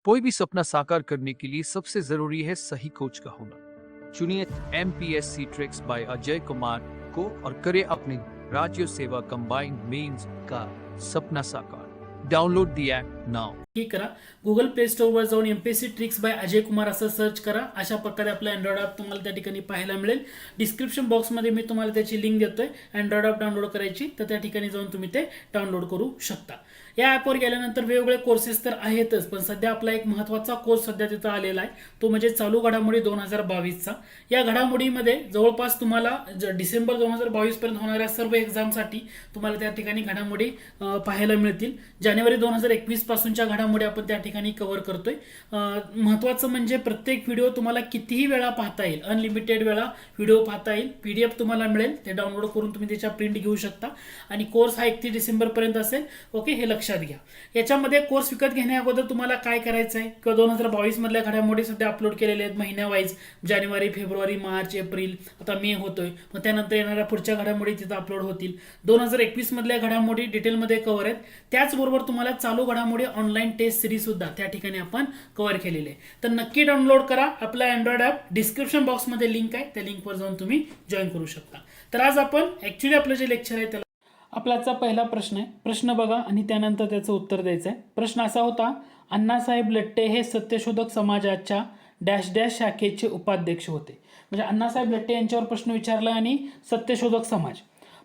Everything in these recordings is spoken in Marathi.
कोई भी सपना साकार करने के लिए सबसे जरूरी है सही कोच का होना। चुनिए MPSC tricks bye Ajay Kumar को और करें अपने राज्य सेवा कंबाइंड मेंस का सपना साकार। Download the app now. ठीक करा, गुगल प्ले स्टोअरवर जाऊन MPSC tricks bye Ajay Kumar असं सर्च करा. अशा प्रकारे आपला अँड्रॉइड ॲप तुम्हाला त्या ठिकाणी पाहायला मिळेल. डिस्क्रिप्शन बॉक्समध्ये मी तुम्हाला त्याची लिंक देतोय. अँड्रॉइड ॲप डाउनलोड करायची तर त्या ठिकाणी जाऊन तुम्ही ते डाउनलोड करू शकता. या ॲपवर गेल्यानंतर वेगवेगळे कोर्सेस तर आहेतच, पण सध्या आपला एक महत्त्वाचा कोर्स सध्या तिथं आलेला आहे, तो म्हणजे चालू घडामोडी 2022चा. या घडामोडीमध्ये जवळपास तुम्हाला डिसेंबर 2022 पर्यंत होणाऱ्या सर्व एक्झामसाठी तुम्हाला त्या ठिकाणी घडामोडी पाहायला मिळतील. जानेवारी 2021 पासूनच्या घडामोडी आपण त्या ठिकाणी कव्हर करतोय. महत्त्वाचं म्हणजे प्रत्येक व्हिडिओ तुम्हाला कितीही वेळा पाहता येईल, अनलिमिटेड वेळा व्हिडिओ पाहता येईल. PDF तुम्हाला मिळेल, ते डाउनलोड करून तुम्ही त्याच्या प्रिंट घेऊ शकता. आणि कोर्स हा 31 डिसेंबर पर्यंत असेल. ओके, हे लक्षात घ्या. याच्यामध्ये कोर्स विकत घेण्या अगोदर तुम्हाला काय करायचं आहे किंवा 2022 मधल्या घडामोडी सध्या अपलोड केलेल्या आहेत महिन्या वाईज. जानेवारी, फेब्रुवारी, मार्च, एप्रिल, आता मे होतोय, मग त्यानंतर येणाऱ्या पुढच्या घडामोडी तिथं अपलोड होतील. 2021 मधल्या घडामोडी डिटेलमध्ये कव्हर आहेत. त्याचबरोबर तुम्हाला चालू घडामोडी ऑनलाईन टेस्ट सिरीज सुद्धा त्या ठिकाणी आपण कव्हर केलेले आहे. तर नक्की डाउनलोड करा आपला अँड्रॉइड ॲप. डिस्क्रिप्शन बॉक्समध्ये लिंक आहे, त्या लिंकवर जाऊन तुम्ही जॉईन करू शकता. तर आज आपण ॲक्च्युली आपलं जे लेक्चर आहे त्याला आपलाचा पहिला प्रश्न आहे. प्रश्न बघा आणि त्यानंतर त्याचं उत्तर द्यायचं आहे. प्रश्न असा होता, अण्णासाहेब लट्टे हे सत्यशोधक समाजाच्या डॅश डॅश शाखेचे उपाध्यक्ष होते. म्हणजे अण्णासाहेब लट्टे यांच्यावर प्रश्न विचारला आणि सत्यशोधक समाज.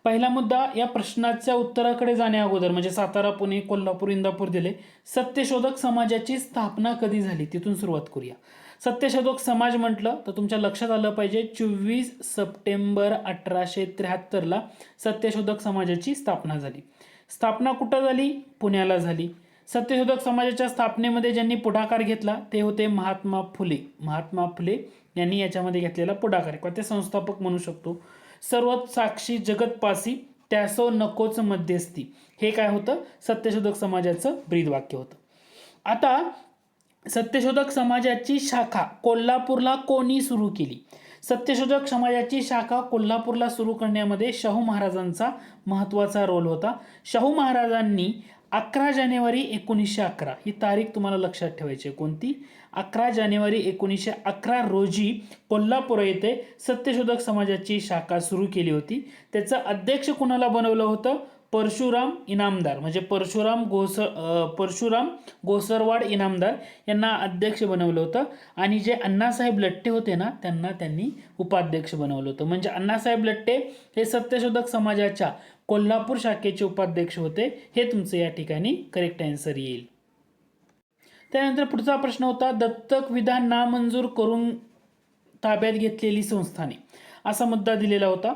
पहिला मुद्दा, या प्रश्नाच्या उत्तराकडे जाण्या अगोदर म्हणजे सातारा, पुणे, कोल्हापूर, इंदापूर दिले. सत्यशोधक समाजाची स्थापना कधी झाली तिथून सुरुवात करूया. सत्यशोधक समाज म्हटलं तर तुमच्या लक्षात आलं पाहिजे 24 सप्टेंबर 1873 सत्यशोधक समाजाची स्थापना झाली. स्थापना कुठं झाली? पुण्याला झाली. सत्यशोधक समाजाच्या स्थापनेमध्ये ज्यांनी पुढाकार घेतला ते होते महात्मा फुले. महात्मा फुले यांनी याच्यामध्ये घेतलेला पुढाकार किंवा ते संस्थापक म्हणू शकतो. सर्वच साक्षी जगत पासी त्यासो नकोच मध्यस्थी, हे काय होतं? सत्यशोधक समाजाचं ब्रीद वाक्य होतं. आता सत्यशोधक समाजाची शाखा कोल्हापूरला कोणी सुरू केली? सत्यशोधक समाजाची शाखा कोल्हापूरला सुरू करण्यामध्ये शाहू महाराजांचा महत्त्वाचा रोल होता. शाहू महाराजांनी 11 जानेवारी 1911 ही तारीख तुम्हाला लक्षात ठेवायची आहे. कोणती? 11 जानेवारी 1911 रोजी कोल्हापूर येथे सत्यशोधक समाजाची शाखा सुरू केली होती. त्याचं अध्यक्ष कुणाला बनवलं होतं? परशुराम इनामदार, म्हणजे परशुराम गोसरवाड इनामदार यांना अध्यक्ष बनवलं होतं. आणि जे अण्णासाहेब लट्टे होते ना, त्यांनी उपाध्यक्ष बनवलं होतं. म्हणजे अण्णासाहेब लट्टे हे सत्यशोधक समाजाच्या कोल्हापूर शाखेचे उपाध्यक्ष होते. हे तुमचं या ठिकाणी करेक्ट आन्सर येईल. त्यानंतर पुढचा प्रश्न होता, दत्तक विधान नामंजूर करून ताब्यात घेतलेली संस्थाने, असा मुद्दा दिलेला होता.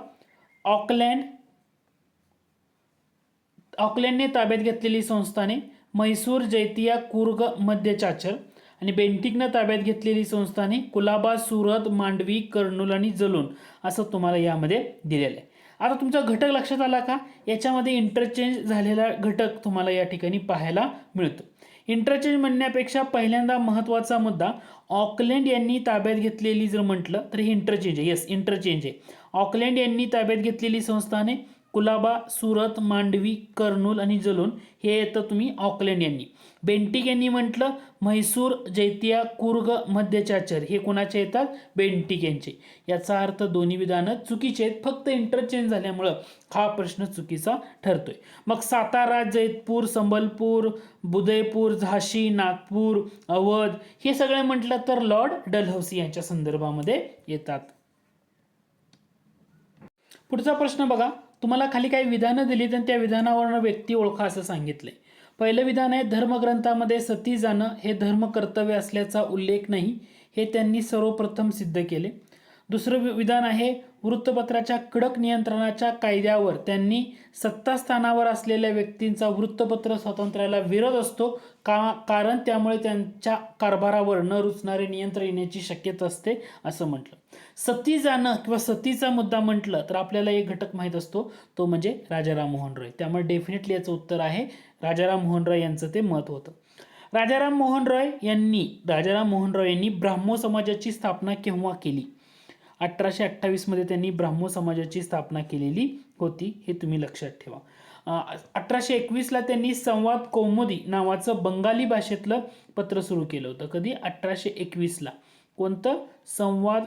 ऑकलँडने ताब्यात घेतलेली संस्थाने म्हैसूर, जैतिया, कुर्ग, मध्य चाचर. आणि बेंटिकनं ताब्यात घेतलेली संस्थाने कुलाबा, सुरत, मांडवी, कर्नूल आणि जलून, असं तुम्हाला यामध्ये दिलेलं आहे. आता तुमचा घटक लक्षात आला का? याच्यामध्ये इंटरचेंज झालेला घटक तुम्हाला या ठिकाणी पाहायला मिळतो. इंटरचेंज म्हणण्यापेक्षा पहिल्यांदा महत्त्वाचा मुद्दा, ऑकलँड यांनी ताब्यात घेतलेली जर म्हटलं तर हे इंटरचेंज आहे. येस, इंटरचेंज आहे. ऑकलँड यांनी ताब्यात घेतलेली संस्थाने कुलाबा, सुरत, मांडवी, कर्नूल आणि जलून, हे येतं तुम्ही ऑकलँड यांनी. बेंटिक यांनी म्हटलं म्हैसूर, जैतिया, कुर्ग, मध्य चाचर, हे कोणाचे येतात? बेंटिक यांचे. याचा अर्थ दोन्ही विधानं चुकीचे आहेत, फक्त इंटरचेंज झाल्यामुळं हा प्रश्न चुकीचा ठरतोय. मग सातारा, जैतपूर, संबलपूर, उदयपूर, झाशी, नागपूर, अवध, हे सगळे म्हटलं तर लॉर्ड डलहौसी यांच्या संदर्भामध्ये येतात. पुढचा प्रश्न बघा, तुम्हाला खाली काही विधानं दिली तर त्या विधानावरून व्यक्ती ओळखा असं सांगितलंय. पहिलं विधान आहे, धर्मग्रंथामध्ये सती जाणं हे धर्म कर्तव्य असल्याचा उल्लेख नाही, हे त्यांनी सर्वप्रथम सिद्ध केले. दुसरं विधान आहे, वृत्तपत्राच्या कडक नियंत्रणाच्या कायद्यावर त्यांनी सत्तास्थानावर असलेल्या व्यक्तींचा वृत्तपत्र स्वातंत्र्याला विरोध असतो, कारण त्यामुळे त्यांच्या कारभारावर न रुचणारे नियंत्रण येण्याची शक्यता असते, असं म्हटलं. सती जाणं किंवा सतीचा मुद्दा म्हटलं तर आपल्याला एक घटक माहीत असतो, तो म्हणजे राजाराम मोहन रॉय. त्यामुळे डेफिनेटली याचं उत्तर आहे राजाराम मोहन रॉय यांचं ते मत होतं. राजाराम मोहन रॉय यांनी ब्राह्मो समाजाची स्थापना केव्हा केली? 1828 मध्ये त्यांनी ब्राह्मो समाजाची स्थापना केलेली होती, हे तुम्ही लक्षात ठेवा. 1821ला त्यांनी संवाद कौमुदी नावाचं बंगाली भाषेतलं पत्र सुरू केलं होतं. कधी? 1821ला. कोणतं? संवाद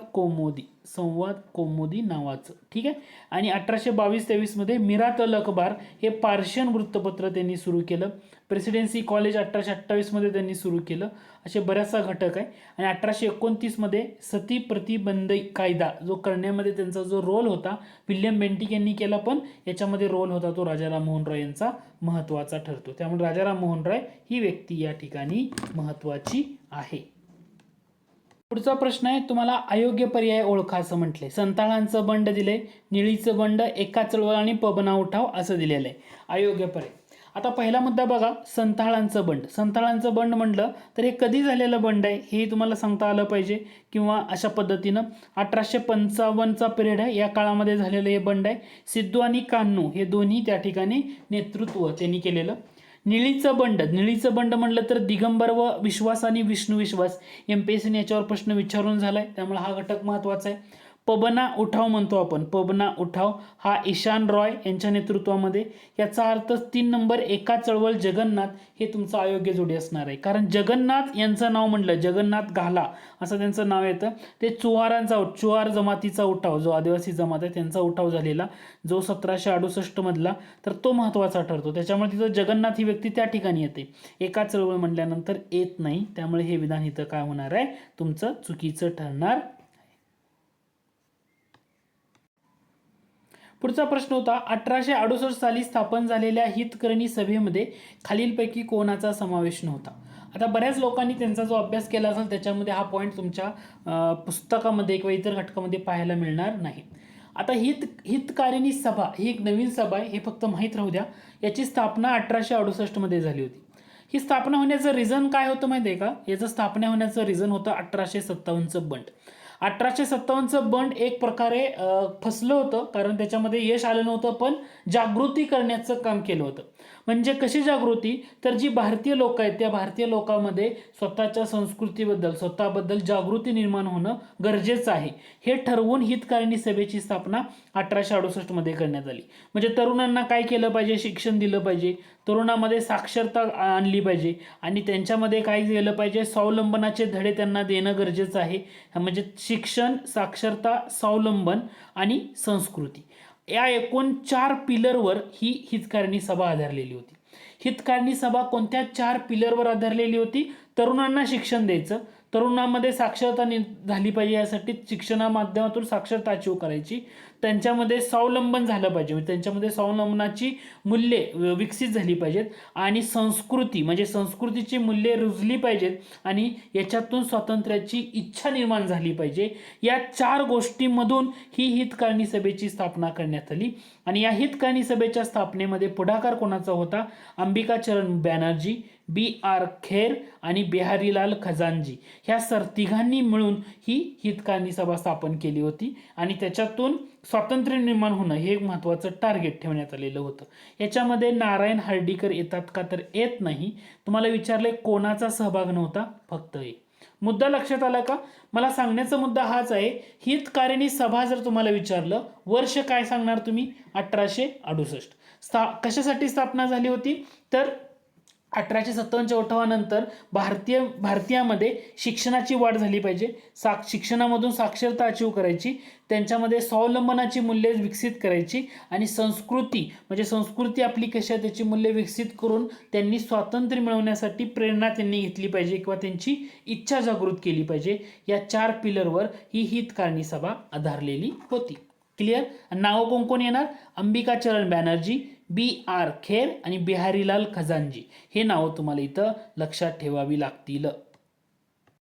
कौमुदी नावाचं. ठीक आहे. आणि 1822-23 मध्ये मिरात अल अखबार हे पार्शियन वृत्तपत्र त्यांनी सुरू केलं. प्रेसिडेन्सी कॉलेज 1828 मध्ये त्यांनी सुरू केलं. असे बऱ्याचसा घटक आहे. आणि 1829 मध्ये सती प्रतिबंध कायदा जो करण्यामध्ये त्यांचा जो रोल होता विल्यम बेंटिक यांनी केला, पण याच्यामध्ये रोल होता तो राजाराम मोहन रॉय यांचा महत्त्वाचा ठरतो. त्यामुळे राजाराम मोहन रॉय ही व्यक्ती या ठिकाणी महत्त्वाची आहे. पुढचा प्रश्न आहे, तुम्हाला अयोग्य पर्याय ओळखा असं म्हटलंय. संताळांचं बंड दिलंय, निळीचं बंड, एका चळवळ आणि पबना उठाव असं दिलेलं आहे. अयोग्य पर्याय. आता पहिला मुद्दा बघा, संताळांचं बंड. संताळांचं बंड म्हटलं तर हे कधी झालेलं बंड आहे हे तुम्हाला सांगता आलं पाहिजे, किंवा अशा पद्धतीनं 1855चा पिरियड आहे, या काळामध्ये झालेलं हे बंड आहे. सिद्धू आणि कान्हू हे दोन्ही त्या ठिकाणी नेतृत्व त्यांनी केलेलं. निळीचं बंड म्हटलं तर दिगंबर व विश्वास आणि विष्णू विश्वास एमपीएससीने याच्यावर प्रश्न विचारून झालाय, त्यामुळे हा घटक महत्त्वाचा आहे. पबना उठाव म्हणतो आपण, पबना उठाव हा ईशान रॉय यांच्या नेतृत्वामध्ये. याचा अर्थ 3 नंबर एका चळवळ जगन्नाथ हे तुमचं अयोग्य जोडी असणार आहे. कारण जगन्नाथ यांचं नाव म्हटलं, जगन्नाथ घाला असं त्यांचं नाव येतं. ते चुवार जमातीचा उठाव, जो आदिवासी जमात आहे त्यांचा उठाव झालेला, जो 1768 मधला, तर तो महत्त्वाचा ठरतो. त्याच्यामुळे तिथं जगन्नाथ ही व्यक्ती त्या ठिकाणी येते. एका चळवळ म्हटल्यानंतर येत नाही, त्यामुळे हे विधान इथं काय होणार आहे, तुमचं चुकीचं ठरणार. पुढचा प्रश्न होता, 1868 साली स्थापन झालेल्या हितकर्णी सभेमध्ये खालीलपैकी कोणाचा समावेश नव्हता. आता बऱ्याच लोकांनी त्यांचा जो अभ्यास केला असेल त्याच्यामध्ये हा पॉईंट तुमच्या पुस्तकामध्ये किंवा इतर घटकामध्ये पाहायला मिळणार नाही. आता हितकारिणी सभा ही एक नवीन सभा आहे, हे फक्त माहीत राहू द्या. याची स्थापना 1868 मध्ये झाली होती. ही स्थापना होण्याचं रिझन काय होतं माहिती आहे का? याचं स्थापना होण्याचं रिझन होतं 1857चं बंड. 1857चं बंड एक प्रकारे फसलं होतं, कारण त्याच्यामध्ये यश आलं नव्हतं, पण जागृती करण्याचं काम केलं होतं. म्हणजे कशी जागृती, तर जी भारतीय लोक आहेत त्या भारतीय लोकांमध्ये स्वतःच्या संस्कृतीबद्दल, स्वतःबद्दल जागृती निर्माण होणं गरजेचं आहे, हे ठरवून हितकारिणी सभेची स्थापना 1868 मध्ये करण्यात आली. म्हणजे तरुणांना काय केलं पाहिजे, शिक्षण दिलं पाहिजे, तरुणामध्ये साक्षरता आणली पाहिजे, आणि त्यांच्यामध्ये काय केलं पाहिजे, स्वावलंबनाचे धडे त्यांना देणं गरजेचं आहे. म्हणजे शिक्षण, साक्षरता, स्वावलंबन आणि संस्कृती, या एकूण 4 पिलरवर ही हितकारिणी सभा आधारलेली होती. हितकारिणी सभा कोणत्या 4 पिलरवर आधारलेली होती? तरुणांना शिक्षण द्यायचं, तरुणांमध्ये साक्षरता झाली पाहिजे, यासाठी शिक्षणा माध्यमातून साक्षरता अचीव करायची, त्यांच्यामध्ये स्वावलंबन झालं पाहिजे, त्यांच्यामध्ये स्वावलंबनाची मूल्ये विकसित झाली पाहिजेत, आणि संस्कृती म्हणजे संस्कृतीची मूल्ये रुजली पाहिजेत, आणि याच्यातून स्वातंत्र्याची इच्छा निर्माण झाली पाहिजे. या 4 गोष्टींमधून ही हितकारिणी सभेची स्थापना करण्यात आली. आणि या हितकारिणी सभेच्या स्थापनेमध्ये पुढाकार कोणाचा होता? अंबिकाचरण बॅनर्जी, B.R. खेर आणि बिहारीलाल खजांजी, ह्या तिघांनी मिळून ही हितकारिणी सभा स्थापन केली होती. आणि त्याच्यातून स्वातंत्र्य निर्माण होणं हे एक महत्त्वाचं टार्गेट ठेवण्यात आलेलं होतं. याच्यामध्ये नारायण हर्डीकर येतात का, तर येत नाही. तुम्हाला विचारले कोणाचा सहभाग नव्हता, फक्त एक. मुद्दा लक्षात आला का? मला सांगण्याचा मुद्दा हाच आहे, हितकारिणी सभा जर तुम्हाला विचारलं, वर्ष काय सांगणार तुम्ही? 1868. कशासाठी स्थापना झाली होती? तर 1857च्या उठावानंतर भारतीयामध्ये शिक्षणाची वाढ झाली पाहिजे, शिक्षणामधून साक्षरता अचीव करायची, त्यांच्यामध्ये स्वावलंबनाची मूल्ये विकसित करायची, आणि संस्कृती म्हणजे संस्कृती आपली कशी आहे त्याची मूल्ये विकसित करून त्यांनी स्वातंत्र्य मिळवण्यासाठी प्रेरणा त्यांनी घेतली पाहिजे, किंवा त्यांची इच्छा जागृत केली पाहिजे. या 4 पिलरवर ही हितकारिणी सभा आधारलेली होती. क्लिअर? नाव कोण कोण येणार? अंबिकाचरण बॅनर्जी, B.R. खेर आणि बिहारीलाल खजांजी, हे नाव तुम्हाला इथं लक्षात ठेवावी लागतील.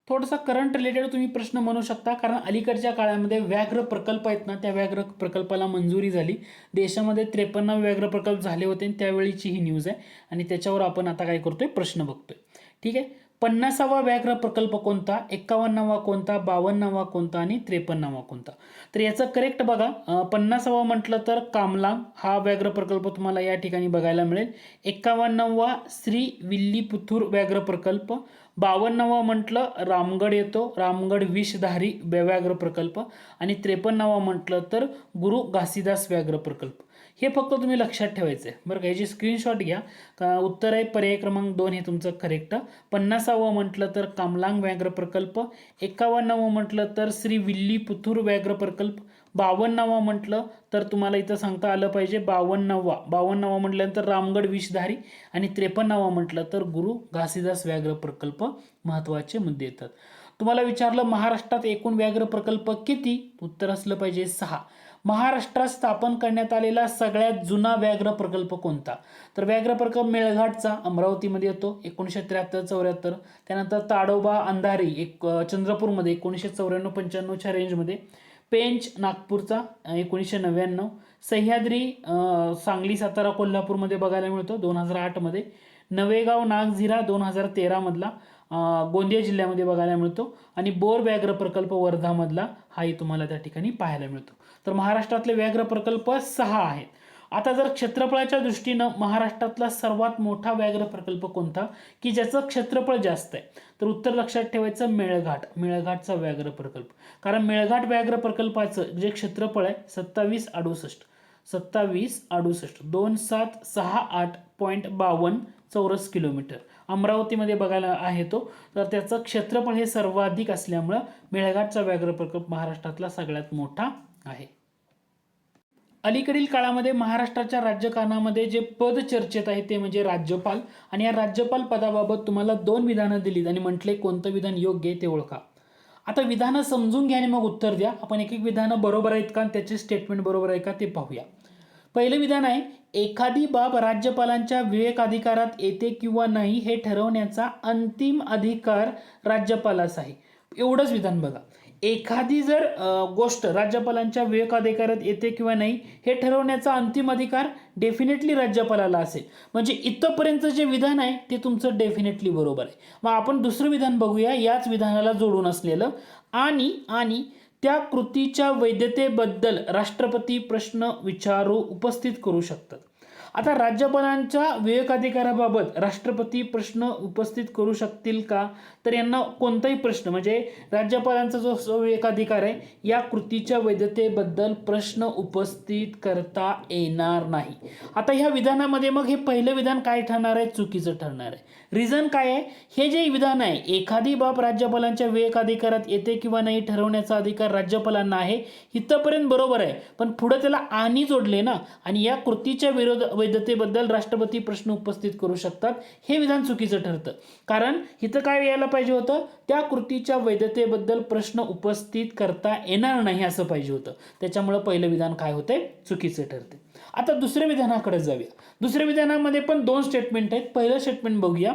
थोडासा करंट रिलेटेड तुम्ही प्रश्न म्हणू शकता, कारण अलीकडच्या काळामध्ये व्याघ्र प्रकल्प आहेत ना, त्या व्याघ्र प्रकल्पाला मंजुरी झाली. देशामध्ये 53 व्याघ्र प्रकल्प झाले होते, त्यावेळीची ही न्यूज आहे, आणि त्याच्यावर आपण आता काय करतोय, प्रश्न बघतोय. ठीक आहे. 50वा व्याघ्र प्रकल्प कोणता, 51वा कोणता, 52वा कोणता आणि 53वा कोणता? तर याचं करेक्ट बघा, 50वा म्हटलं तर कामलांग हा व्याघ्र प्रकल्प तुम्हाला या ठिकाणी बघायला मिळेल. 51वा श्री विल्लीपुथूर व्याघ्र प्रकल्प. 52वा म्हटलं रामगड येतो, रामगड विषधारी व्याघ्र प्रकल्प. आणि 53वा म्हटलं तर गुरु घासीदास व्याघ्र प्रकल्प. हे फक्त तुम्ही लक्षात ठेवायचं आहे बरं का. याची स्क्रीनशॉट घ्या. का उत्तर आहे पर्याय क्रमांक 2 हे तुमचं करेक्ट. 50वा म्हटलं तर कामलांग व्याघ्र प्रकल्प, 51वा म्हटलं तर श्री विल्लीपुथूर व्याघ्र प्रकल्प, 52वा म्हटलं तर तुम्हाला इथं सांगता आलं पाहिजे 52वा म्हटल्यानंतर रामगड विषधारी, आणि 53वा म्हटलं तर गुरु घासीदास व्याघ्र प्रकल्प. महत्त्वाचे मुद्दे येतात. तुम्हाला विचारलं महाराष्ट्रात एकूण व्याघ्र प्रकल्प किती, उत्तर असलं पाहिजे 6. महाराष्ट्रात स्थापन करण्यात आलेला सगळ्यात जुना व्याघ्र प्रकल्प कोणता, तर व्याघ्र प्रकल्प मेळघाटचा अमरावतीमध्ये येतो 1973-74. त्यानंतर ताडोबा अंधारी चंद्रपूरमध्ये 1994-95च्या रेंजमध्ये, पेंच नागपूरचा 1999, सह्याद्री सांगली सातारा कोल्हापूरमध्ये बघायला मिळतो 2008मध्ये, नवेगाव नागझिरा 2013 मधला गोंदिया जिल्ह्यामध्ये बघायला मिळतो, आणि बोर व्याघ्र प्रकल्प वर्धामधला हाही तुम्हाला त्या ठिकाणी पाहायला मिळतो. तर महाराष्ट्रातले व्याघ्र प्रकल्प 6 आहेत. आता जर क्षेत्रफळाच्या दृष्टीनं महाराष्ट्रातला सर्वात मोठा व्याघ्र प्रकल्प कोणता की ज्याचं क्षेत्रफळ जास्त आहे, तर उत्तर लक्षात ठेवायचं मेळघाटचा व्याघ्र प्रकल्प. कारण मेळघाट व्याघ्र प्रकल्पाचं जे क्षेत्रफळ आहे 2768 2768.52 चौरस किलोमीटर अमरावतीमध्ये बघायला आहे तो. तर त्याचं क्षेत्रफळ हे सर्वाधिक असल्यामुळं मेळघाटचा व्याघ्र प्रकल्प महाराष्ट्रातला सगळ्यात मोठा आहे. अलीकडील काळामध्ये महाराष्ट्राच्या राज्यकारणामध्ये जे पद चर्चेत आहे ते म्हणजे राज्यपाल, आणि या राज्यपाल पदाबाबत तुम्हाला 2 विधानं दिलीत आणि म्हटले कोणतं विधान योग्य आहे ते ओळखा. आता विधानं समजून घ्या आणि मग उत्तर द्या. आपण एक एक विधानं बरोबर आहेत का, त्याचे स्टेटमेंट बरोबर आहे का ते पाहूया. पहिलं विधान आहे, एखादी बाब राज्यपालांच्या विवेकाधिकारात येते किंवा नाही हे ठरवण्याचा अंतिम अधिकार राज्यपालास आहे. एवढंच विधान बघा. एखादी जर गोष्ट राज्यपालांच्या विवेकाधिकारात येते किंवा नाही हे ठरवण्याचा अंतिम अधिकार डेफिनेटली राज्यपालाला असेल. म्हणजे इथंपर्यंत जे विधान आहे ते तुमचं डेफिनेटली बरोबर आहे. मग आपण दुसरं विधान बघूया याच विधानाला जोडून असलेलं, आणि त्या कृतीच्या वैधतेबद्दल राष्ट्रपती प्रश्न उपस्थित करू शकतात. आता राज्यपालांच्या विवेकाधिकाराबाबत राष्ट्रपती प्रश्न उपस्थित करू शकतील का, तर यांना कोणताही प्रश्न म्हणजे राज्यपालांचा जो विवेकाधिकार आहे या कृतीच्या वैधतेबद्दल प्रश्न उपस्थित करता येणार नाही. आता ह्या विधानामध्ये मग हे पहिलं विधान काय ठरणार आहे, चुकीचं ठरणार आहे. रिझन काय आहे, हे जे विधान आहे एखादी बाब राज्यपालांच्या विवेकाधिकारात येते किंवा नाही ठरवण्याचा अधिकार राज्यपालांना आहे, इथंपर्यंत बरोबर आहे. पण पुढे त्याला आणि जोडले ना, आणि या कृतीच्या वैधतेबद्दल राष्ट्रपती प्रश्न उपस्थित करू शकतात, हे विधान चुकीचं ठरतं. कारण इथं काय यायला पाहिजे होतं, त्या कृतीच्या वैधतेबद्दल प्रश्न उपस्थित करता येणार नाही असं पाहिजे होतं. त्याच्यामुळे पहिलं विधान काय होतंय, चुकीचं ठरते. आता दुसऱ्या विधानाकडे जाऊया. दुसऱ्या विधानामध्ये पण 2 स्टेटमेंट आहेत. पहिलं स्टेटमेंट बघूया,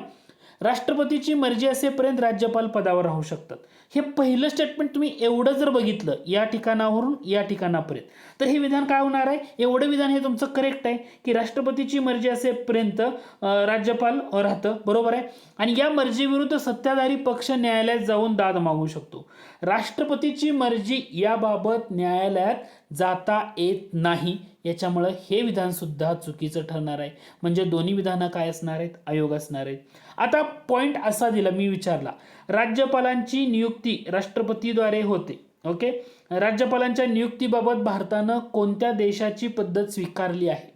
राष्ट्रपतीची मर्जी असेपर्यंत राज्यपाल पदावर राहू शकतात. हे पहिलं स्टेटमेंट तुम्ही एवढं जर बघितलं या ठिकाणावरून या ठिकाणापर्यंत, तर हे विधान काय होणार आहे, एवढं विधान हे तुमचं करेक्ट आहे की राष्ट्रपतीची मर्जी असेपर्यंत राज्यपाल राहतं, बरोबर आहे. आणि या मर्जीविरुद्ध सत्ताधारी पक्ष न्यायालयात जाऊन दाद मागू शकतो. राष्ट्रपतीची मर्जी याबाबत न्यायालयात जाता येत नाही, याच्यामुळे हे विधान सुद्धा चुकीचं ठरणार आहे. म्हणजे दोन्ही विधानं काय असणार आहेत, अयोग्य असणार आहेत. आता पॉइंट असा दिला मी विचारला, राज्यपालांची नियुक्ती राष्ट्रपतीद्वारे होते. ओके, राज्यपालांच्या नियुक्तीबाबत भारतानं कोणत्या देशाची पद्धत स्वीकारली आहे.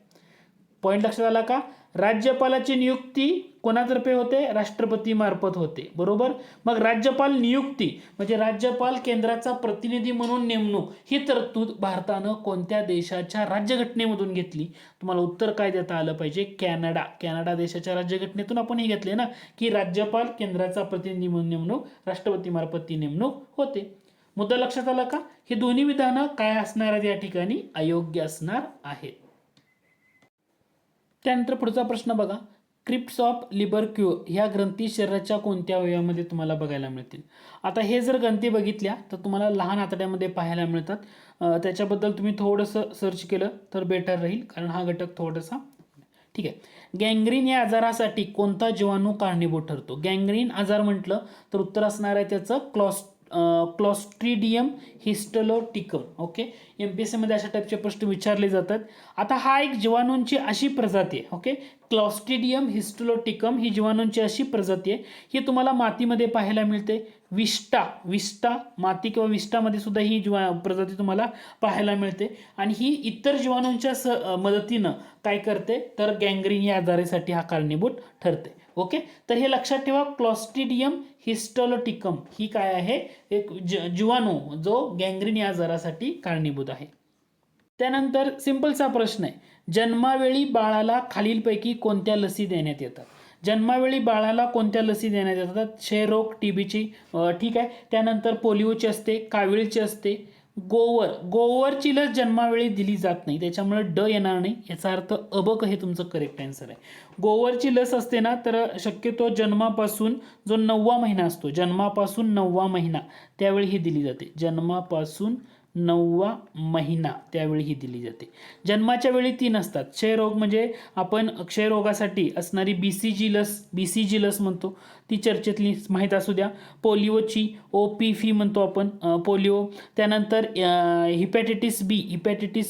पॉइंट लक्षात आला का, राज्यपालाची नियुक्ती कोणातर्फे होते, राष्ट्रपती मार्फत होते, बरोबर. मग राज्यपाल नियुक्ती म्हणजे राज्यपाल केंद्राचा प्रतिनिधी म्हणून नेमणूक ही तरतूद भारतानं कोणत्या देशाच्या राज्यघटनेमधून घेतली. तुम्हाला उत्तर काय देता आलं पाहिजे, कॅनडा देशाच्या राज्यघटनेतून आपण हे घेतले ना की राज्यपाल केंद्राचा प्रतिनिधी म्हणून नेमणूक राष्ट्रपती मार्फत ती नेमणूक होते. मुद्दा लक्षात आला का. हे दोन्ही विधानं काय असणार आहेत, या ठिकाणी अयोग्य असणार आहेत. त्यानंतर पुढचा प्रश्न बघा, क्रिप्स ऑफ लिबरक्यू ह्या ग्रंथी शरीराच्या कोणत्या अवयवामध्ये तुम्हाला बघायला मिळतील. आता हे जर ग्रंथी बघितल्या तर तुम्हाला लहान आतड्यामध्ये पाहायला मिळतात. त्याच्याबद्दल तुम्ही थोडंसं सर्च केलं तर बेटर राहील, कारण हा घटक थोडासा ठीक आहे. गँग्रीन या आजारासाठी कोणता जीवाणू कारणीभूत ठरतो. गँग्रीन आजार म्हटलं तर उत्तर असणार आहे त्याचं क्लॉस्ट्रीडियम हिस्टोलोटिकम. ओके, MPSC मध्ये अशा टाईपचे प्रश्न विचारले जातात. आता हा एक जीवाणूंची अशी प्रजाती आहे. ओके, क्लॉस्ट्रीडियम हिस्टोलोटिकम ही जीवाणूंची अशी प्रजाती आहे. ही तुम्हाला मातीमध्ये पाहायला मिळते. विष्टा माती किंवा विष्टामध्ये सुद्धा ही प्रजाती तुम्हाला पाहायला मिळते. आणि ही इतर जीवाणूंच्या मदतीनं काय करते तर गँग्रीन या आजारासाठी हा कारणीभूत ठरते. ओके, तर हे लक्षात ठेवा. क्लॉस्ट्रीडियम हिस्टोलोटिकम ही काय आहे, एक जीवाणू जो गँग्रीन या आजारासाठी कारणीभूत आहे. त्यानंतर सिंपलचा प्रश्न आहे, जन्मावेळी बाळाला खालीलपैकी कोणत्या लसी देण्यात येतात? जन्मावेळी बाळाला कोणत्या लसी देण्यात येतात? क्षयरोग, टीबीची, ठीक आहे. त्यानंतर पोलिओची असते, कावीळची असते. गोवरची लस जन्मावेळी दिली जात नाही, त्याच्यामुळे ड येणार नाही. याचा अर्थ अबक हे तुमचं करेक्ट आन्सर आहे. गोवरची लस असते ना, तर शक्यतो जन्मापासून जो 9वा महिना असतो, जन्मापासून 9वा महिना त्यावेळी ही दिली जाते. जन्मापासून 9वा महिना त्यावेळी ही दिली जाते. जन्माच्या वेळी 3 असतात. क्षयरोग म्हणजे आपण क्षयरोगासाठी असणारी BCG लस म्हणतो, ती चर्चेतली माहीत असू द्या. पोलिओची OPV म्हणतो आपण, पोलिओ. त्यानंतर हिपॅटायटिस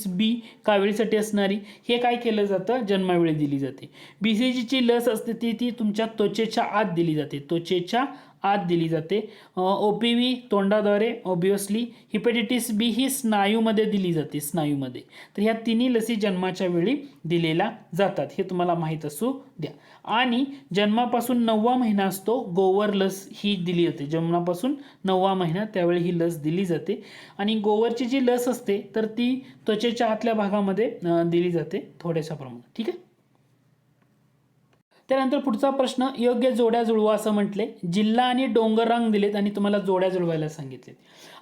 बी कावीळीसाठी असणारी, हे काय केलं जातं, जन्मावेळी दिली जाते. BCGची लस असते ती तुमच्या त्वचेच्या आत दिली जाते, त्वचेच्या आत दिली जाते. OPV तोंडाद्वारे ऑब्वियसली. हिपॅटायटिस बी ही स्नायूमध्ये दिली जाते, स्नायूमध्ये. तर ह्या तिन्ही लसी जन्माच्या वेळी दिलेल्या जातात, हे तुम्हाला माहीत असू द्या. आणि जन्मापासून 9वा महिना असतो, गोवर लस ही दिली जाते. जन्मापासून 9वा महिना त्यावेळी ही लस दिली जाते. आणि गोवरची जी लस असते तर ती त्वचेच्या आतल्या भागामध्ये दिली जाते थोड्याशा प्रमाणात. ठीक आहे. त्यानंतर पुढचा प्रश्न, योग्य जोड्या जुळवा असं म्हटले. जिल्हा आणि डोंगररांग दिलेत आणि तुम्हाला जोड्या जुळवायला सांगितले.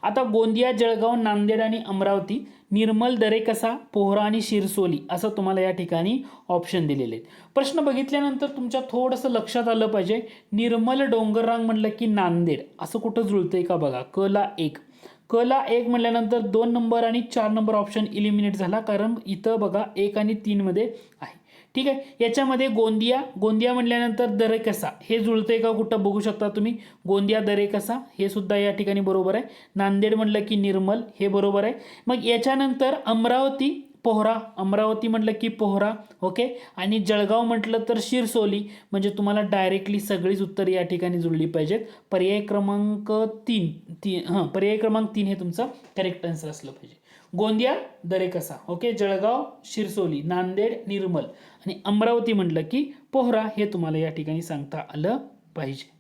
आता गोंदिया, जळगाव, नांदेड आणि अमरावती, निर्मल, दरेकसा, पोहरा आणि शिरसोली असं तुम्हाला या ठिकाणी ऑप्शन दिलेले आहेत. प्रश्न बघितल्यानंतर तुमच्या थोडंसं लक्षात आलं पाहिजे, निर्मल डोंगररांग म्हणलं की नांदेड असं कुठं जुळतंय का बघा. क ला 1 म्हटल्यानंतर 2 नंबर आणि 4 नंबर ऑप्शन इलिमिनेट झाला, कारण इथं बघा 1 आणि 3 मध्ये आहे. ठीक आहे. याच्यामध्ये गोंदिया म्हटल्यानंतर दरेकसा हे जुळतंय का कुठं बघू शकता तुम्ही. गोंदिया, दरेकसा हे सुद्धा या ठिकाणी बरोबर आहे. नांदेड म्हटलं की निर्मल हे बरोबर आहे. मग याच्यानंतर अमरावती, पोहरा, अमरावती म्हटलं की पोहरा. ओके. आणि जळगाव म्हटलं तर शिरसोली. म्हणजे तुम्हाला डायरेक्टली सगळीच उत्तर या ठिकाणी जुळली पाहिजेत. पर्याय क्रमांक 3 हे तुमचं करेक्ट आन्सर असलं पाहिजे. गोंदिया, दरेकसा. ओके. जळगाव, शिरसोली, नांदेड, निर्मल आणि अमरावती म्हटलं की पोहरा हे तुम्हाला या ठिकाणी सांगता आलं पाहिजे.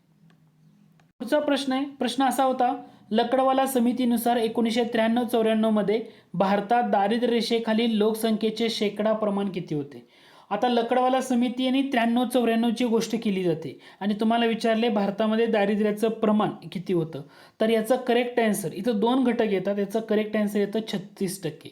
पुढचा प्रश्न आहे. प्रश्न असा होता, लकडवाला समितीनुसार 1993-94 मध्ये भारतात दारिद्र्य रेषेखालील लोकसंख्येचे शेकडा प्रमाण किती होते? आता लकडवाला समिती आणि 93-94 गोष्ट केली जाते आणि तुम्हाला विचारले भारतामध्ये दारिद्र्याचं प्रमाण किती होतं. तर याचं करेक्ट आन्सर, इथं 2 घटक येतात, याचं करेक्ट आन्सर येतं 36%.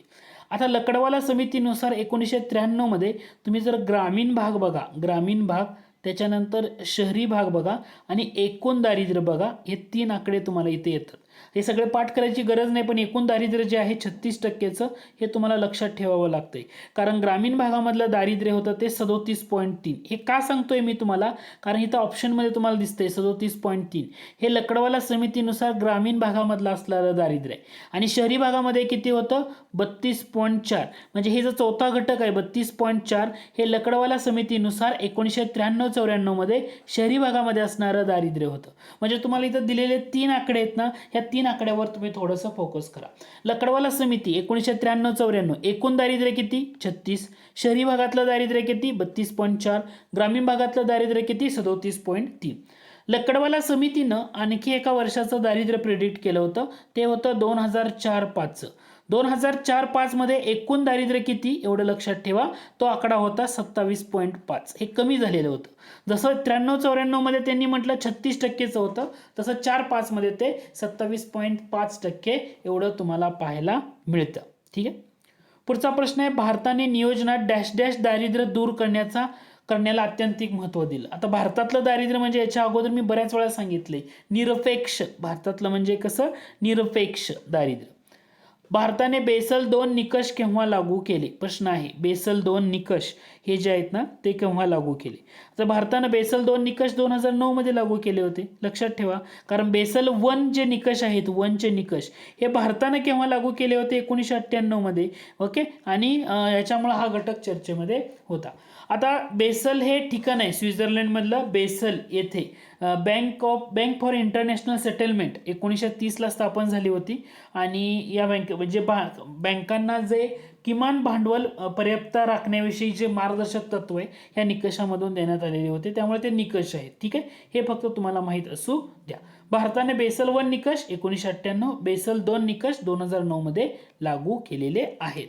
आता लकडवाला समितीनुसार 1993 मध्ये तुम्ही जर ग्रामीण भाग बघा, ग्रामीण भाग, त्याच्यानंतर शहरी भाग बघा आणि एकूण दारिद्र्य बघा, हे 3 आकडे तुम्हाला इथे येतात. हे सगळे पाठ करायची गरज नाही, पण एकूण दारिद्र्य जे आहे 36%चं हे तुम्हाला लक्षात ठेवावं लागतंय. कारण ग्रामीण भागामधलं दारिद्र्य होतं ते 37.3. हे का सांगतोय मी तुम्हाला, कारण इथं ऑप्शनमध्ये तुम्हाला दिसतंय 37.3 हे लकडवाला समितीनुसार ग्रामीण भागामधलं असणारं दारिद्र्य आहे. आणि शहरी भागामध्ये किती होतं, 32.4. म्हणजे हे जो चौथा घटक आहे 32.4 हे लकडवाला समितीनुसार 1993-94 मध्ये शहरी भागामध्ये असणारं दारिद्र्य होतं. म्हणजे तुम्हाला इथं दिलेले 3 आकडे आहेत ना, ह्या 3 आकड्यावर तुम्ही थोडंसं फोकस करा. लकडवाला समिती 1993-94 एकूण दारिद्र्य किती, 36. शहरी भागातलं दारिद्र्य किती, 32.4. ग्रामीण भागातलं दारिद्र्य किती, 37.3. लकडवाला समितीनं आणखी एका वर्षाचं दारिद्र्य प्रेडिक्ट केलं होतं, ते होतं 2004-5. 2004-5 मध्ये एकूण दारिद्र्य किती एवढं लक्षात ठेवा, तो आकडा होता 27.5. हे कमी झालेलं होतं. जसं 93-94 मध्ये त्यांनी म्हटलं 36%चं होतं, तसं 4-5 मध्ये ते 27.5% एवढं तुम्हाला पाहायला मिळतं. ठीक आहे. पुढचा प्रश्न आहे, भारताने नियोजनात डॅश डॅश दारिद्र्य दूर करण्याला अत्यंतिक महत्त्व दिलं. आता भारतातलं दारिद्र्य म्हणजे याच्या अगोदर मी बऱ्याच वेळा सांगितले, निरपेक्ष. भारतातलं म्हणजे कसं, निरपेक्ष दारिद्र्य. भारताने बेसल 2 निकष केव्हा लागू केले? प्रश्न आहे, बेसल 2 निकष हे जे आहेत ना ते केव्हा लागू केले? तर भारतानं बेसल 2 निकष 2009 मध्ये लागू केले होते, लक्षात ठेवा. कारण बेसल 1 जे निकष आहेत, 1 चे निकष हे भारतानं केव्हा लागू केले होते? 1998 मध्ये. ओके, आणि याच्यामुळे हा घटक चर्चेमध्ये होता. आता बेसल हे ठिकाण आहे स्वित्झर्लंडमधलं बेसल येथे बँक फॉर इंटरनॅशनल सेटलमेंट 1930 ला स्थापन झाली होती. आणि या म्हणजे बँकांना जे किमान भांडवल पर्याप्त राखण्याविषयी जे मार्गदर्शक तत्व आहे ह्या निकषामधून देण्यात आलेले होते, त्यामुळे ते निकष आहेत. ठीक आहे, हे फक्त तुम्हाला माहीत असू द्या. भारताने बेसल 1 निकष 1998, बेसल 2 निकष 2009 मध्ये लागू केलेले आहेत.